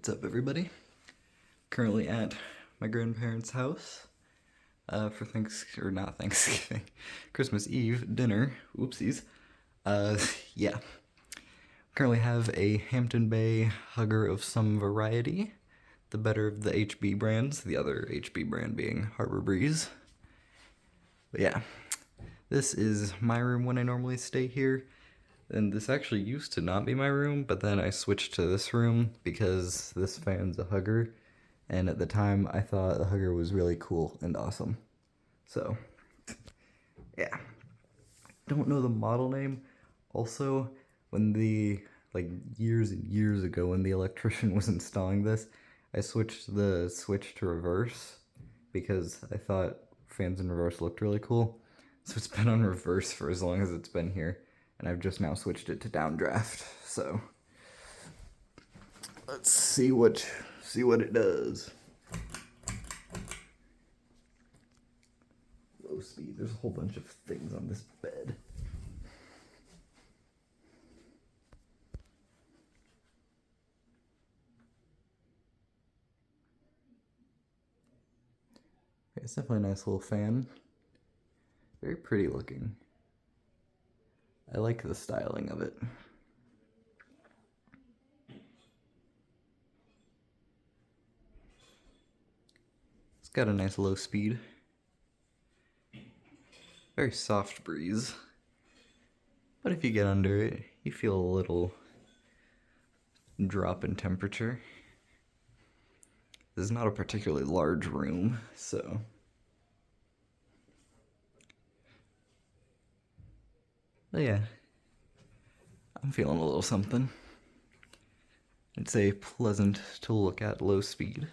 What's up, everybody? Currently at my grandparents' house for not Thanksgiving, Christmas Eve dinner. Whoopsies. Yeah. Currently have a Hampton Bay Hugger of some variety, the better of the HB brands, the other HB brand being Harbor Breeze. But yeah, this is my room when I normally stay here. And this actually used to not be my room, but then I switched to this room because this fan's a Hugger, and at the time I thought the Hugger was really cool and awesome. So, yeah. Don't know the model name. Also, when years and years ago when the electrician was installing this, I switched the switch to reverse because I thought fans in reverse looked really cool. So it's been on reverse for as long as it's been here. And I've just now switched it to downdraft, so let's see what it does. Low speed, there's a whole bunch of things on this bed. It's definitely a nice little fan. Very pretty looking. I like the styling of it. It's got a nice low speed. Very soft breeze. But if you get under it, you feel a little drop in temperature. This is not a particularly large room, so... But yeah, I'm feeling a little something. It's a pleasant to look at low speed.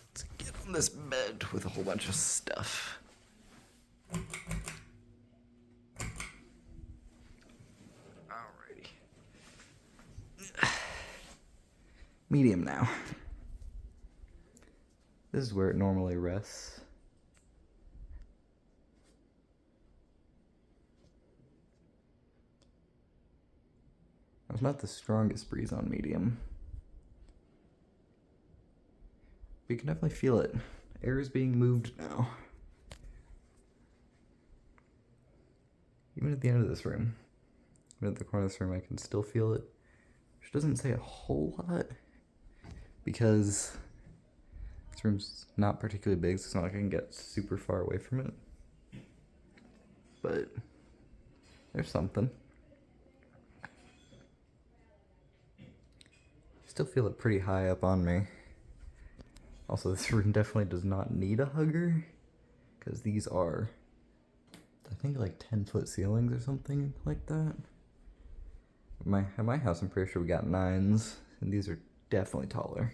Let's get on this bed with a whole bunch of stuff. Alrighty. Medium now. This is where it normally rests. It's not the strongest breeze on medium. But you can definitely feel it. Air is being moved now. Even at the end of this room. Even at the corner of this room, I can still feel it. Which doesn't say a whole lot. Because this room's not particularly big, so it's not like I can get super far away from it. But there's something. Still feel it pretty high up on me. Also, this room definitely does not need a Hugger, because these are, I think, like 10-foot ceilings or something like that. At my house, I'm pretty sure we got 9s, and these are definitely taller.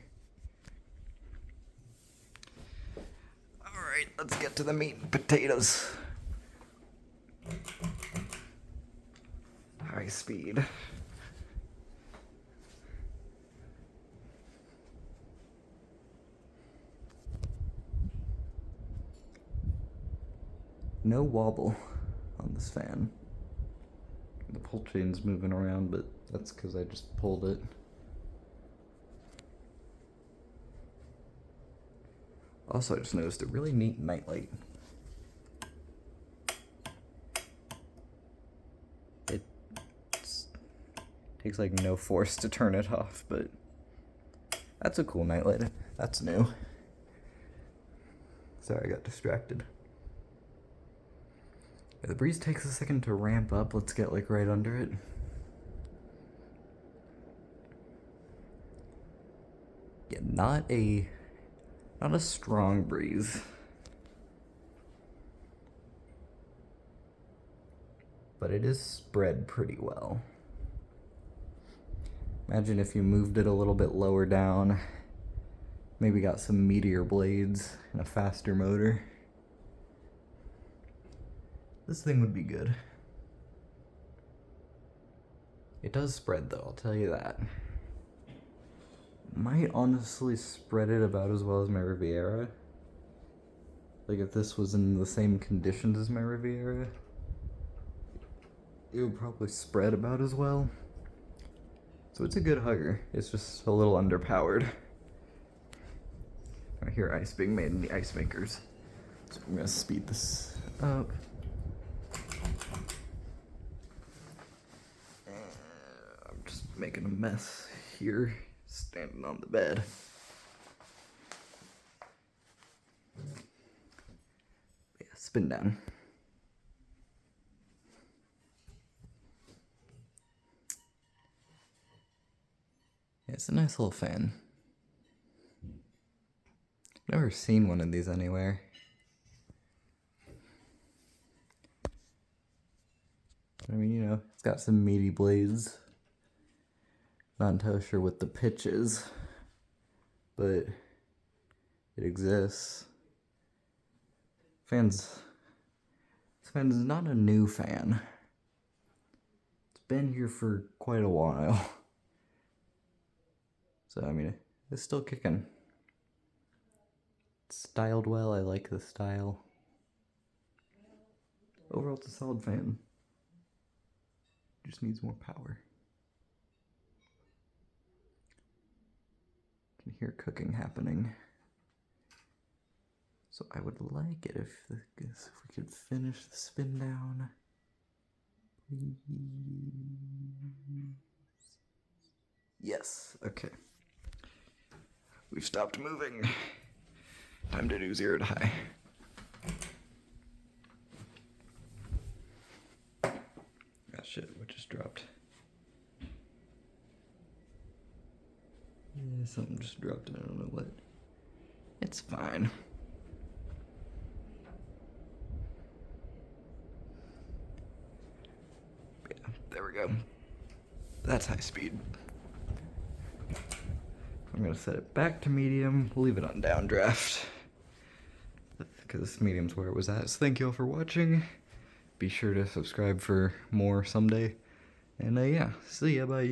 Alright, let's get to the meat and potatoes. High speed. No wobble on this fan. The pull chain's moving around, but that's because I just pulled it. Also, I just noticed a really neat nightlight. It takes like no force to turn it off, but that's a cool nightlight. That's new. Sorry, I got distracted. The breeze takes a second to ramp up. Let's get like right under it. Yeah, not a strong breeze. But it is spread pretty well. Imagine if you moved it a little bit lower down. Maybe got some meteor blades and a faster motor. This thing would be good. It does spread though, I'll tell you that. Might honestly spread it about as well as my Riviera. Like if this was in the same conditions as my Riviera, it would probably spread about as well. So it's a good hugger. It's just a little underpowered. I hear ice being made in the ice makers. So I'm gonna speed this up. I'm just making a mess here, standing on the bed. Yeah, Spindown. Yeah, it's a nice little fan. Never seen one of these anywhere. I mean, you know, it's got some meaty blades. Not entirely sure what the pitch is, but it exists. This fan's not a new fan. It's been here for quite a while. So, I mean, it's still kicking. It's styled well, I like the style. Overall, it's a solid fan. Just needs more power. You can hear cooking happening. So I would like it if we could finish the spin down. Please. Yes, okay. We've stopped moving. Time to do 0 to high. Ah, shit, what just dropped? Yeah, something just dropped and I don't know what. It's fine. Yeah, there we go. That's high speed. I'm gonna set it back to medium, leave it on downdraft, because medium's where it was at. So thank you all for watching. Be sure to subscribe for more someday. And yeah, see ya, bye.